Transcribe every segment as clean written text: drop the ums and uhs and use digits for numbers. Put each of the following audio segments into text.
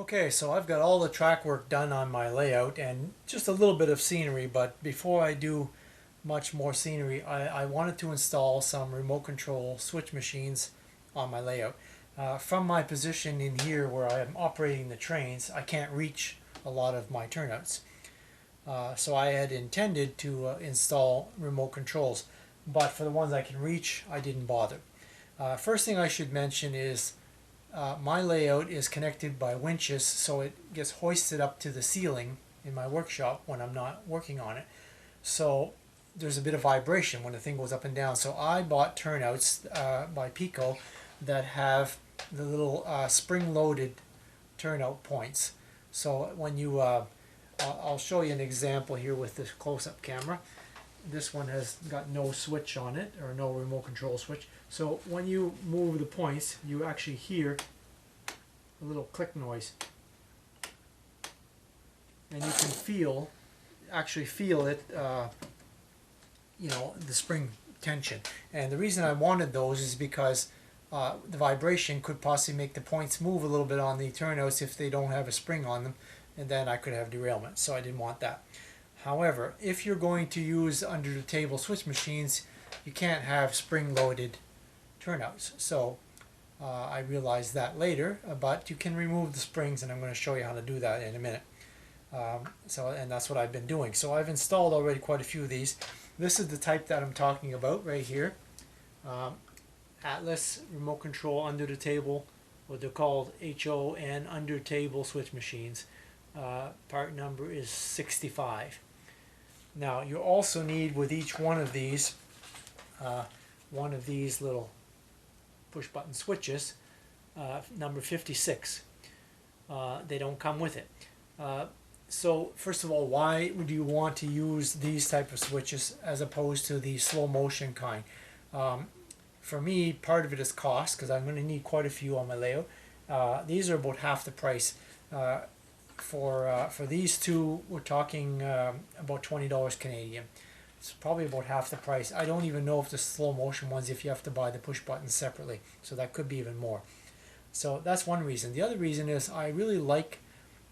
Okay, so I've got all the track work done on my layout and just a little bit of scenery, but before I do much more scenery, I wanted to install some remote control switch machines on my layout. From my position in here where I am operating the trains, I can't reach a lot of my turnouts. So I had intended to install remote controls, but for the ones I can reach, I didn't bother. First thing I should mention is my layout is connected by winches, so it gets hoisted up to the ceiling in my workshop when I'm not working on it. So there's a bit of vibration when the thing goes up and down. So I bought turnouts by Pico that have the little spring-loaded turnout points. So when you, I'll show you an example here with this close-up camera. This one has got no switch on it, or no remote control switch. So when you move the points, you actually hear a little click noise. And you can actually feel it, the spring tension. And the reason I wanted those is because the vibration could possibly make the points move a little bit on the turnouts if they don't have a spring on them, and then I could have derailment. So I didn't want that. However, if you're going to use under the table switch machines, you can't have spring-loaded turnouts. So I realized that later, but you can remove the springs, and I'm going to show you how to do that in a minute. And that's what I've been doing. So I've installed already quite a few of these. This is the type that I'm talking about right here. Atlas remote control under the table, what they're called HON under table switch machines. Part number is 65. Now you also need with each one of these little push button switches, number 56. They don't come with it. So first of all, why would you want to use these type of switches as opposed to the slow motion kind? For me, part of it is cost, because I'm going to need quite a few on my layout. These are about half the price. For these two, we're talking about $20 Canadian. It's probably about half the price. I don't even know if the slow motion ones, if you have to buy the push buttons separately, so that could be even more. So that's one reason. The other reason is I really like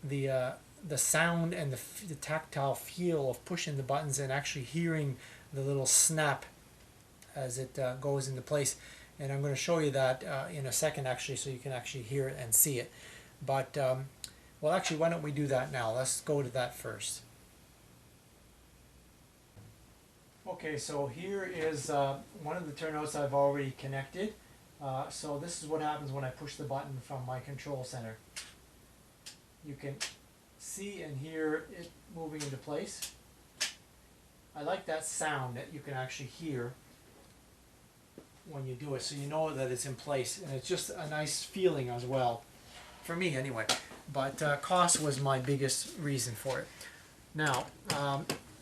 the sound and the tactile feel of pushing the buttons and actually hearing the little snap as it goes into place. And I'm going to show you that in a second, actually, so you can actually hear it and see it. But well, actually, why don't we do that now? Let's go to that first. Okay, so here is one of the turnouts I've already connected. So this is what happens when I push the button from my control center. You can see and hear it moving into place. I like that sound that you can actually hear when you do it, so you know that it's in place, and it's just a nice feeling as well, for me anyway. But cost was my biggest reason for it. Now,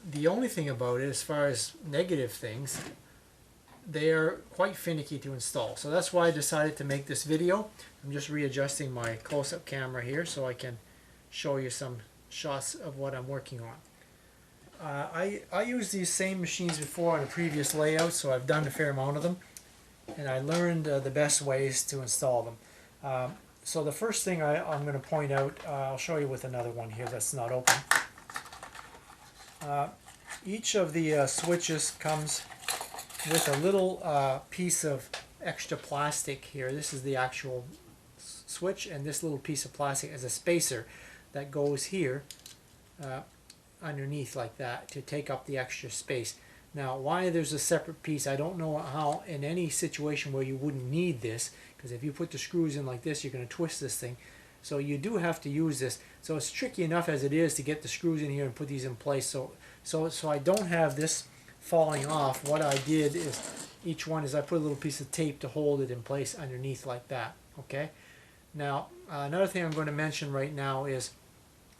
the only thing about it, as far as negative things, they are quite finicky to install. So that's why I decided to make this video. I'm just readjusting my close-up camera here so I can show you some shots of what I'm working on. I used these same machines before on a previous layout, so I've done a fair amount of them, and I learned the best ways to install them. So the first thing I'm going to point out, I'll show you with another one here that's not open. Each of the switches comes with a little piece of extra plastic here. This is the actual switch, and this little piece of plastic is a spacer that goes here underneath like that to take up the extra space. Now, why there's a separate piece, I don't know how in any situation where you wouldn't need this, because if you put the screws in like this, you're going to twist this thing. So you do have to use this. So it's tricky enough as it is to get the screws in here and put these in place. So I don't have this falling off. What I did is, each one is I put a little piece of tape to hold it in place underneath like that. Okay. Now, another thing I'm going to mention right now is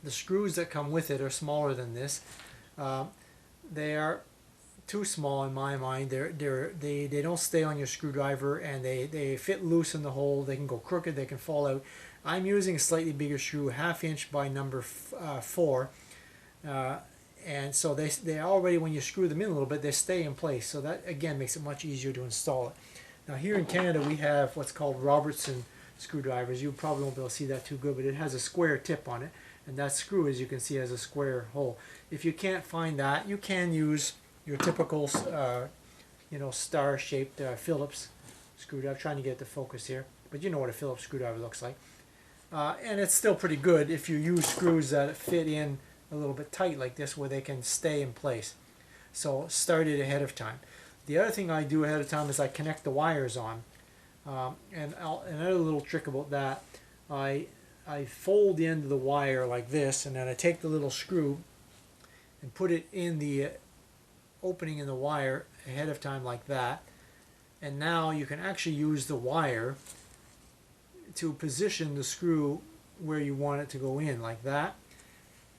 the screws that come with it are smaller than this. They are too small in my mind. They don't stay on your screwdriver, and they fit loose in the hole. They can go crooked, they can fall out. I'm using a slightly bigger screw, 1/2 inch by number 4, and so they already, when you screw them in a little bit, they stay in place. So that again makes it much easier to install it. Now here in Canada we have what's called Robertson screwdrivers, you probably won't be able to see that too good, but it has a square tip on it, and that screw, as you can see, has a square hole. If you can't find that, you can use your typical star-shaped Phillips screwdriver. I'm trying to get the focus here, but you know what a Phillips screwdriver looks like. And it's still pretty good if you use screws that fit in a little bit tight like this, where they can stay in place. So start it ahead of time. The other thing I do ahead of time is I connect the wires on. And another little trick about that, I fold the end of the wire like this, and then I take the little screw and put it in the opening in the wire ahead of time like that. And now you can actually use the wire to position the screw where you want it to go in, like that.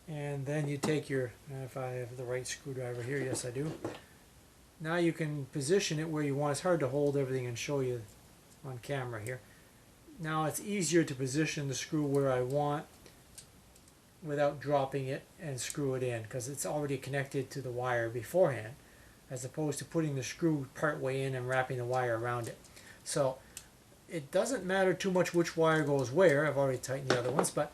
And then you take your, if I have the right screwdriver here, yes I do. Now you can position it where you want. It's hard to hold everything and show you on camera here. Now it's easier to position the screw where I want without dropping it and screw it in, because it's already connected to the wire beforehand, as opposed to putting the screw part way in and wrapping the wire around it. So it doesn't matter too much which wire goes where. I've already tightened the other ones, but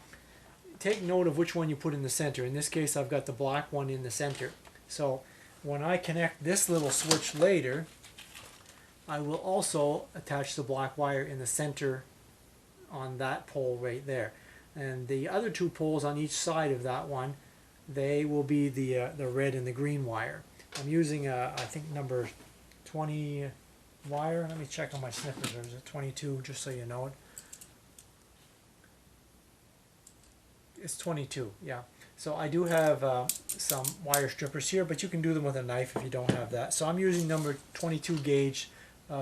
take note of which one you put in the center. In this case, I've got the black one in the center. So when I connect this little switch later, I will also attach the black wire in the center on that pole right there. And the other two poles on each side of that one, they will be the red and the green wire. I'm using I think number 20 wire. Let me check on my snippers. There's a 22, just so you know it. It's 22, yeah. So I do have some wire strippers here, but you can do them with a knife if you don't have that. So I'm using number 22 gauge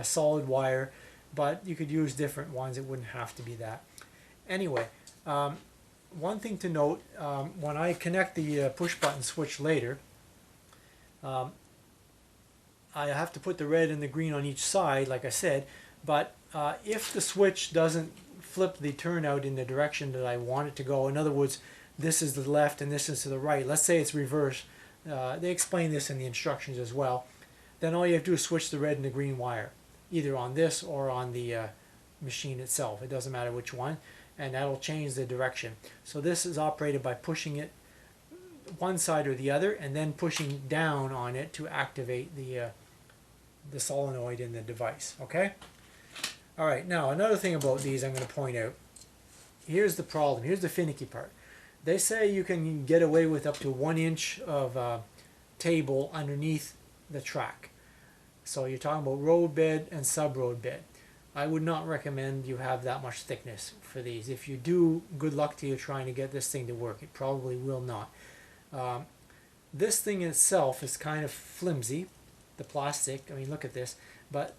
solid wire, but you could use different ones. It wouldn't have to be that. Anyway, one thing to note, when I connect the push button switch later, I have to put the red and the green on each side, like I said, but if the switch doesn't flip the turnout in the direction that I want it to go, in other words, this is the left and this is to the right, let's say it's reverse, they explain this in the instructions as well, then all you have to do is switch the red and the green wire, either on this or on the machine itself. It doesn't matter which one, and that'll change the direction. So this is operated by pushing it one side or the other, and then pushing down on it to activate the solenoid in the device. Okay? All right, now another thing about these I'm going to point out. Here's the problem. Here's the finicky part. They say you can get away with up to 1 inch of table underneath the track. So you're talking about road bed and sub-road bed. I would not recommend you have that much thickness for these. If you do, good luck to you trying to get this thing to work. It probably will not. This thing itself is kind of flimsy, the plastic. I mean, look at this. But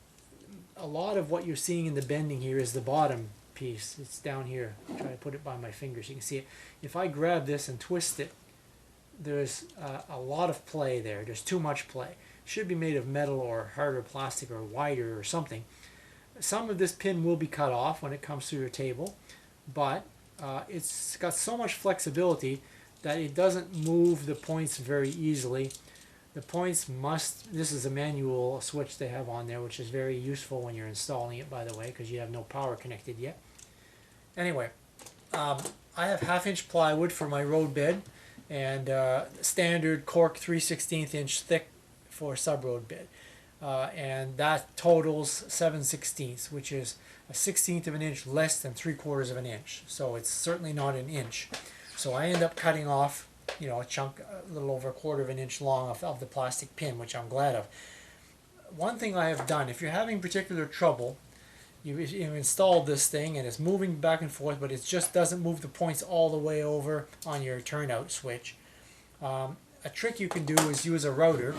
a lot of what you're seeing in the bending here is the bottom piece. It's down here. I'll try to put it by my fingers. You can see it. If I grab this and twist it, there's a lot of play there. There's too much play. It should be made of metal or harder plastic or wider or something. Some of this pin will be cut off when it comes through your table, but it's got so much flexibility that it doesn't move the points very easily. The points must, this is a manual switch they have on there, which is very useful when you're installing it, by the way, because you have no power connected yet. Anyway, I have 1/2 inch plywood for my road bed, and standard cork 3/16 inch thick for sub-road bed. And that totals 7/16, which is a 1/16 of an inch less than 3/4 of an inch. So it's certainly not an inch. So I end up cutting off, you know, a chunk a little over 1/4 of an inch long of the plastic pin, which I'm glad of. One thing I have done, if you're having particular trouble, you've installed this thing and it's moving back and forth, but it just doesn't move the points all the way over on your turnout switch. A trick you can do is use a router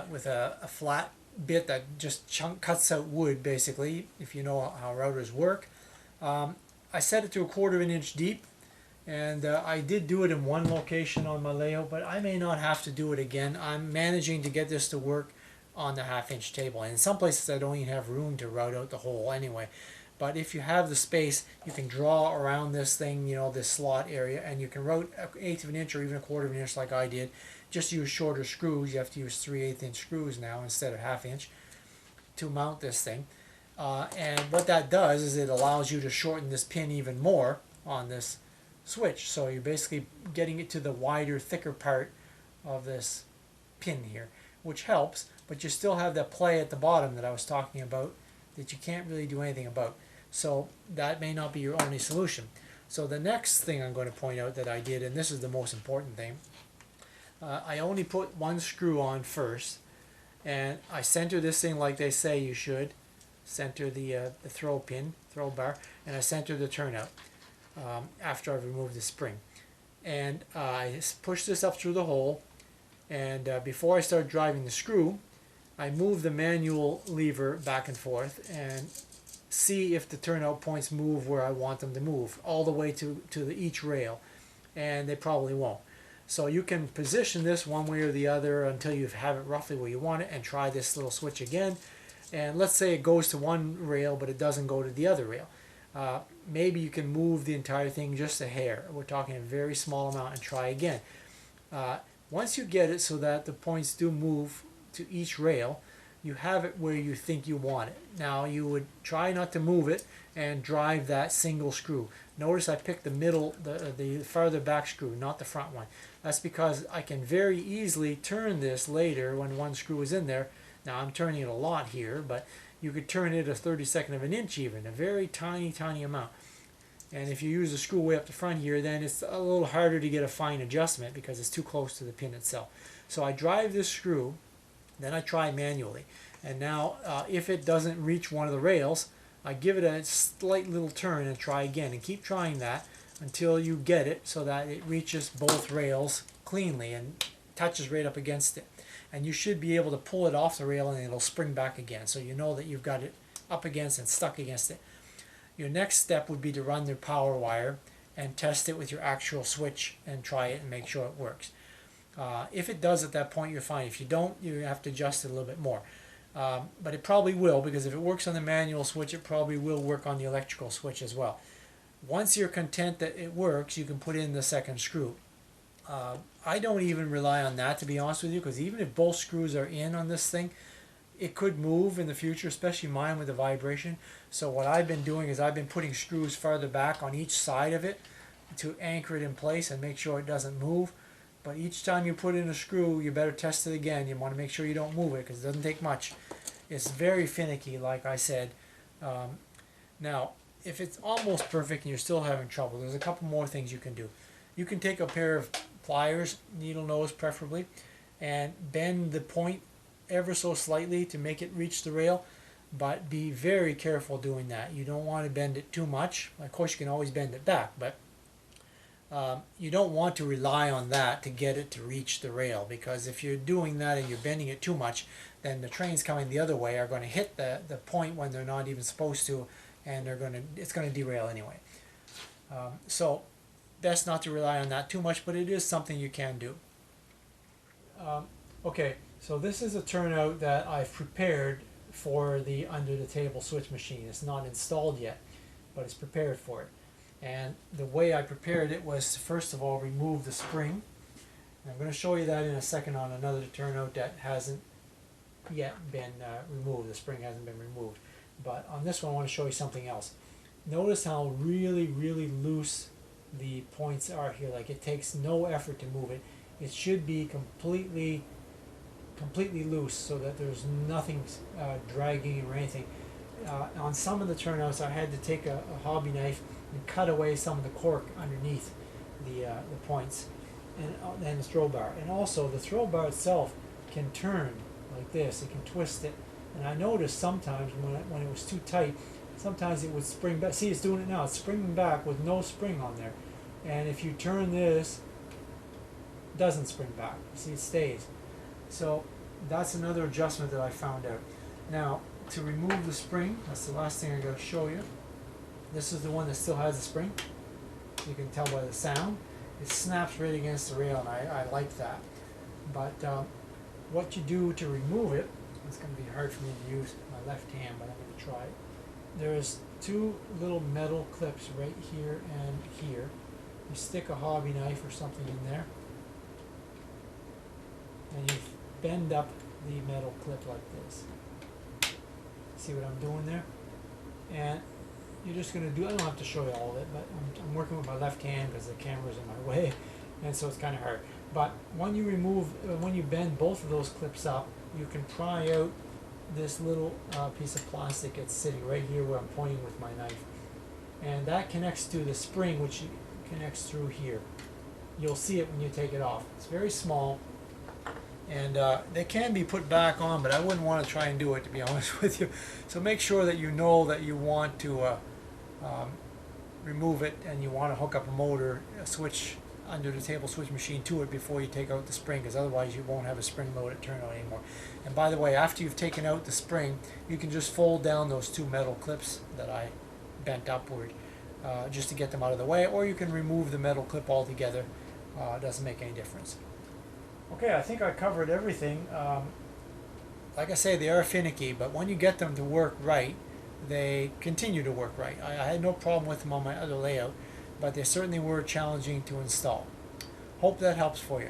with a flat bit that just cuts out wood, basically, if you know how routers work. I set it to 1/4 of an inch deep, and I did do it in one location on my layout, but I may not have to do it again. I'm managing to get this to work on the 1/2 inch table, and in some places I don't even have room to route out the hole anyway. But if you have the space, you can draw around this thing, you know, this slot area, and you can route 1/8 of an inch or even 1/4 of an inch like I did. Just use shorter screws. You have to use 3/8 inch screws now instead of 1/2 inch to mount this thing. And what that does is it allows you to shorten this pin even more on this switch. So you're basically getting it to the wider, thicker part of this pin here, which helps, but you still have that play at the bottom that I was talking about that you can't really do anything about. So that may not be your only solution. So the next thing I'm going to point out that I did, and this is the most important thing, I only put one screw on first, and I center this thing like they say you should. Center the throw bar, and I center the turnout after I've removed the spring. And I push this up through the hole, and before I start driving the screw, I move the manual lever back and forth and see if the turnout points move where I want them to move, all the way to each rail, and they probably won't. So you can position this one way or the other until you have it roughly where you want it, and try this little switch again. And let's say it goes to one rail but it doesn't go to the other rail. Maybe you can move the entire thing just a hair. We're talking a very small amount, and try again. Once you get it so that the points do move to each rail, you have it where you think you want it. Now you would try not to move it and drive that single screw. Notice I picked the middle, the farther back screw, not the front one. That's because I can very easily turn this later when one screw is in there. Now I'm turning it a lot here, but you could turn it a 32nd of an inch even, a very tiny amount. And if you use the screw way up the front here, then it's a little harder to get a fine adjustment because it's too close to the pin itself. So I drive this screw, then I try manually. And now if it doesn't reach one of the rails, I give it a slight little turn and try again, and keep trying that until you get it so that it reaches both rails cleanly and touches right up against it. And you should be able to pull it off the rail and it'll spring back again, so you know that you've got it up against and stuck against it. Your next step would be to run the power wire and test it with your actual switch and try it and make sure it works. If it does at that point, you're fine. If you don't, you have to adjust it a little bit more. But it probably will, because if it works on the manual switch, it probably will work on the electrical switch as well. Once you're content that it works, you can put in the second screw. I don't even rely on that, to be honest with you, because even if both screws are in on this thing, it could move in the future, especially mine with the vibration. So what I've been doing is I've been putting screws farther back on each side of it to anchor it in place and make sure it doesn't move. But each time you put in a screw, you better test it again. You want to make sure you don't move it, because it doesn't take much. It's very finicky, like I said. Now, if it's almost perfect and you're still having trouble, there's a couple more things you can do. You can take a pair of pliers, needle nose preferably, and bend the point ever so slightly to make it reach the rail, but be very careful doing that. You don't want to bend it too much. Of course, you can always bend it back, but you don't want to rely on that to get it to reach the rail, because if you're doing that and you're bending it too much, then the trains coming the other way are going to hit the point when they're not even supposed to, and it's going to derail anyway. So best not to rely on that too much, but it is something you can do. Okay, so this is a turnout that I've prepared for the under the table switch machine. It's not installed yet, but it's prepared for it. And the way I prepared it was to first of all remove the spring. And I'm going to show you that in a second on another turnout that hasn't yet been removed. The spring hasn't been removed. But on this one I want to show you something else. Notice how really loose the points are here. Like, it takes no effort to move it. It should be completely loose so that there's nothing dragging or anything. On some of the turnouts I had to take a hobby knife and cut away some of the cork underneath the points and the throw bar. And also the throw bar itself can turn like this. It can twist it. And I noticed sometimes when it was too tight, sometimes it would spring back. See, it's doing it now. It's springing back with no spring on there. And if you turn this, it doesn't spring back. See, it stays. So that's another adjustment that I found out. Now, to remove the spring, that's the last thing I got to show you. This is the one that still has the spring. You can tell by the sound. It snaps right against the rail, and I like that. But what you do to remove it, it's going to be hard for me to use my left hand, but I'm going to try it. There's two little metal clips right here and here. You stick a hobby knife or something in there, and you bend up the metal clip like this. See what I'm doing there? and you're just going to do, I don't have to show you all of it, but I'm working with my left hand because the camera's in my way, and so it's kind of hard. But when you when you bend both of those clips up, you can pry out this little piece of plastic that's sitting right here where I'm pointing with my knife. And that connects to the spring, which connects through here. You'll see it when you take it off. It's very small, and they can be put back on, but I wouldn't want to try and do it, to be honest with you. So make sure that you know that you want to remove it, and you want to hook up a motor, a switch under the table switch machine to it before you take out the spring, because otherwise you won't have a spring-loaded turn on anymore. And by the way, after you've taken out the spring, you can just fold down those two metal clips that I bent upward just to get them out of the way, or you can remove the metal clip altogether. It doesn't make any difference. Okay, I think I covered everything. Like I say, they are finicky, but when you get them to work right, they continue to work right. I had no problem with them on my other layout, but they certainly were challenging to install. Hope that helps for you.